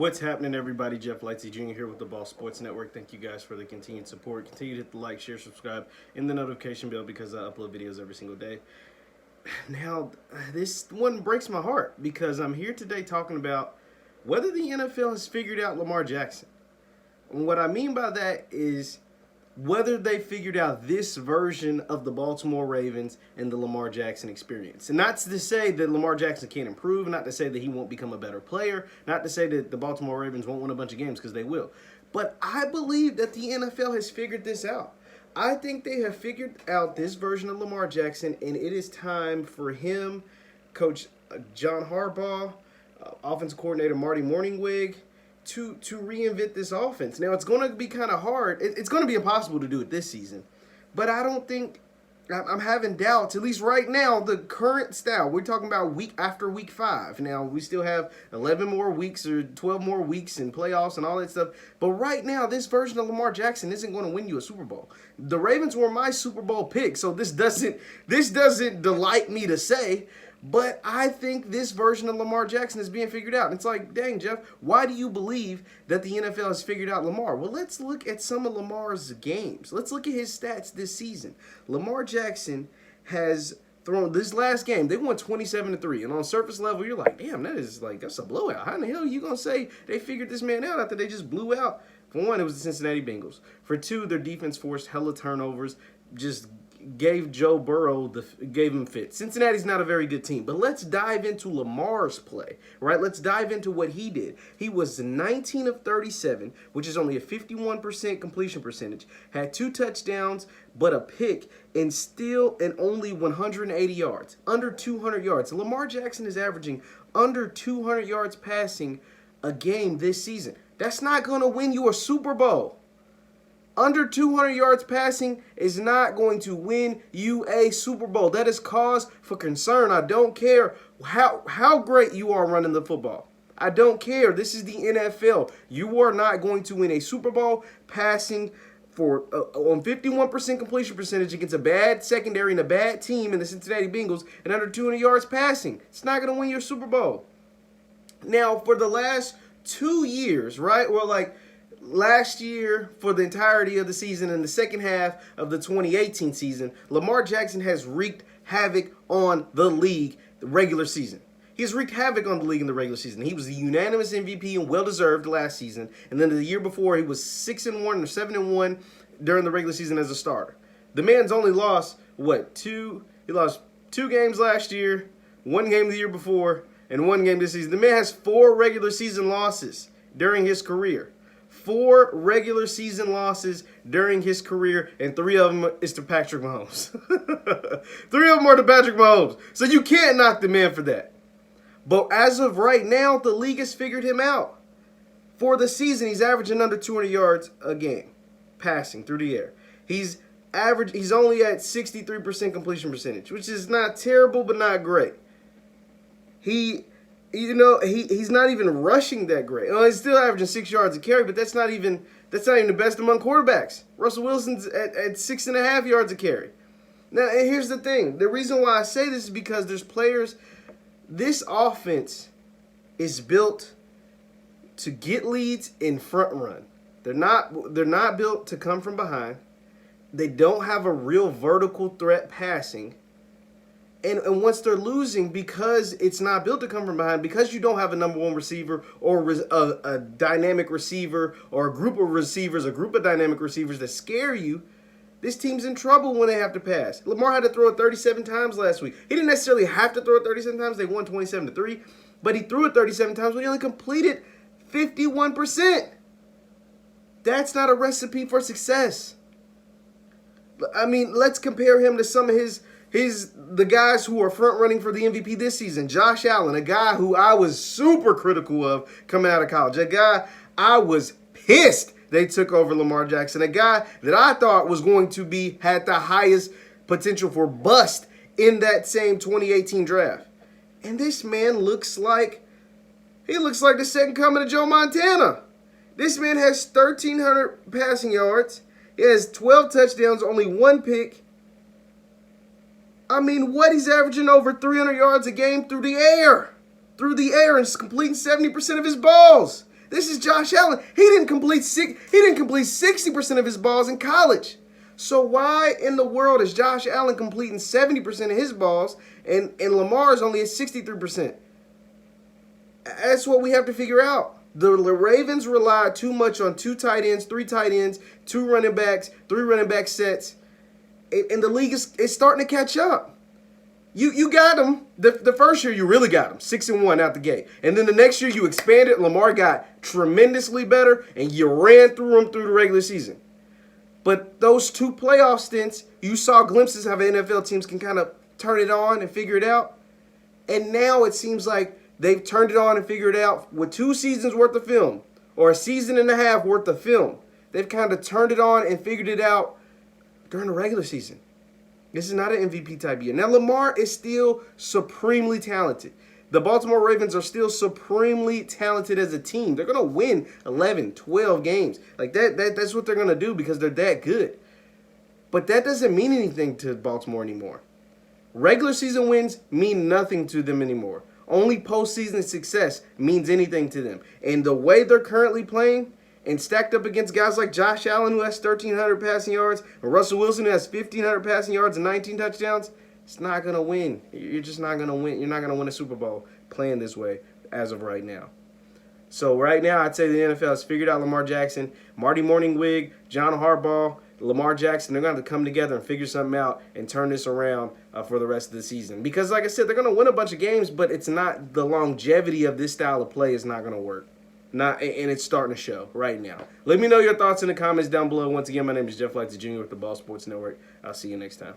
What's happening, everybody? Jeff Lightsy Jr. here with the Ball Sports Network. Thank you guys for the continued support. Continue to hit the like, share, subscribe, and the notification bell because I upload videos every single day. Now, this one breaks my heart because I'm here today talking about whether the NFL has figured out Lamar Jackson. And what I mean by that is whether they figured out this version of the Baltimore Ravens and the Lamar Jackson experience. And not to say that Lamar Jackson can't improve, not to say that he won't become a better player, not to say that the Baltimore Ravens won't win a bunch of games, because they will. But I believe that the NFL has figured this out. I think they have figured out this version of Lamar Jackson, and it is time for him, Coach John Harbaugh, offensive coordinator Marty Morningwig, to reinvent this offense. Now, it's going to be kind of hard. It's going to be impossible to do it this season. But I don't think – I'm having doubts, at least right now, the current style. We're talking about week after week 5. Now, we still have 11 more weeks or 12 more weeks in playoffs and all that stuff. But right now, this version of Lamar Jackson isn't going to win you a Super Bowl. The Ravens were my Super Bowl pick, so this doesn't delight me to say. But I think this version of Lamar Jackson is being figured out. And it's like, dang, Jeff, why do you believe that the NFL has figured out Lamar? Well, let's look at some of Lamar's games. Let's look at his stats this season. Lamar Jackson has thrown this last game. They won 27-3. And on surface level, you're like, damn, that's a blowout. How in the hell are you going to say they figured this man out after they just blew out? For one, it was the Cincinnati Bengals. For two, their defense forced hella turnovers, just gave Joe Burrow gave him fits. Cincinnati's not a very good team, but let's dive into Lamar's play, right? Let's dive into what he did. He was 19 of 37, which is only a 51% completion percentage, had 2 touchdowns, but a pick, and only 180 yards, under 200 yards. Lamar Jackson is averaging under 200 yards passing a game this season. That's not going to win you a Super Bowl. Under 200 yards passing is not going to win you a Super Bowl. That is cause for concern. I don't care how great you are running the football. I don't care. This is the NFL. You are not going to win a Super Bowl passing for on 51% completion percentage against a bad secondary and a bad team in the Cincinnati Bengals and under 200 yards passing. It's not going to win your Super Bowl. Now, for the last 2 years, right? Well, like last year, for the entirety of the season and the second half of the 2018 season, Lamar Jackson has wreaked havoc on the league the regular season. He's wreaked havoc on the league in the regular season. He was the unanimous MVP and well-deserved last season. And then the year before, he was 6-1 or 7-1 during the regular season as a starter. The man's only lost, he lost 2 games last year, 1 game the year before, and 1 game this season. The man has 4 regular season losses during his career. 4 regular season losses during his career, and 3 of them is to Patrick Mahomes. 3 of them are to Patrick Mahomes. So you can't knock the man for that. But as of right now, the league has figured him out. For the season, he's averaging under 200 yards a game, passing through the air. He's only at 63% completion percentage, which is not terrible, but not great. He's not even rushing that great. Well, he's still averaging 6 yards a carry, but that's not even the best among quarterbacks. Russell Wilson's at 6.5 yards a carry. Now, and here's the thing. The reason why I say this is because there's players. This offense is built to get leads in front run. They're not built to come from behind. They don't have a real vertical threat passing. And once they're losing, because it's not built to come from behind, because you don't have a number 1 receiver or a dynamic receiver or a group of dynamic receivers that scare you, this team's in trouble when they have to pass. Lamar had to throw it 37 times last week. He didn't necessarily have to throw it 37 times. They won 27-3, but he threw it 37 times when he only completed 51%. That's not a recipe for success. I mean, let's compare him to some of the guys who are front running for the MVP this season. Josh Allen, a guy who I was super critical of coming out of college. A guy I was pissed they took over Lamar Jackson. A guy that I thought was going to had the highest potential for bust in that same 2018 draft. And this man looks like the second coming of Joe Montana. This man has 1,300 passing yards. He has 12 touchdowns, only 1 pick. I mean, what? He's averaging over 300 yards a game through the air. And completing 70% of his balls. This is Josh Allen. He didn't complete 60% of his balls in college. So why in the world is Josh Allen completing 70% of his balls and Lamar is only at 63%? That's what we have to figure out. The Ravens rely too much on 2 tight ends, 3 tight ends, 2 running backs, 3 running back sets. And the league is starting to catch up. You got them. The first year you really got them, 6-1 out the gate. And then the next year you expanded. Lamar got tremendously better, and you ran through them through the regular season. But those 2 playoff stints, you saw glimpses of how NFL teams can kind of turn it on and figure it out. And now it seems like they've turned it on and figured it out with 2 seasons worth of film or a season and a half worth of film. They've kind of turned it on and figured it out during the regular season. This is not an MVP type year. Now, Lamar is still supremely talented. The Baltimore Ravens are still supremely talented as a team. They're going to win 11, 12 games. Like that's what they're going to do because they're that good. But that doesn't mean anything to Baltimore anymore. Regular season wins mean nothing to them anymore. Only postseason success means anything to them. And the way they're currently playing and stacked up against guys like Josh Allen, who has 1,300 passing yards, and Russell Wilson, who has 1,500 passing yards and 19 touchdowns, it's not going to win. You're just not going to win. You're not going to win a Super Bowl playing this way as of right now. So right now, I'd say the NFL has figured out Lamar Jackson, Marty Morningwig, John Harbaugh, Lamar Jackson. They're going to have to come together and figure something out and turn this around for the rest of the season. Because, like I said, they're going to win a bunch of games, but it's not the longevity of this style of play is not going to work. And it's starting to show right now. Let me know your thoughts in the comments down below. Once again, my name is Jeff Lightsy Jr. with the Ball Sports Network. I'll see you next time.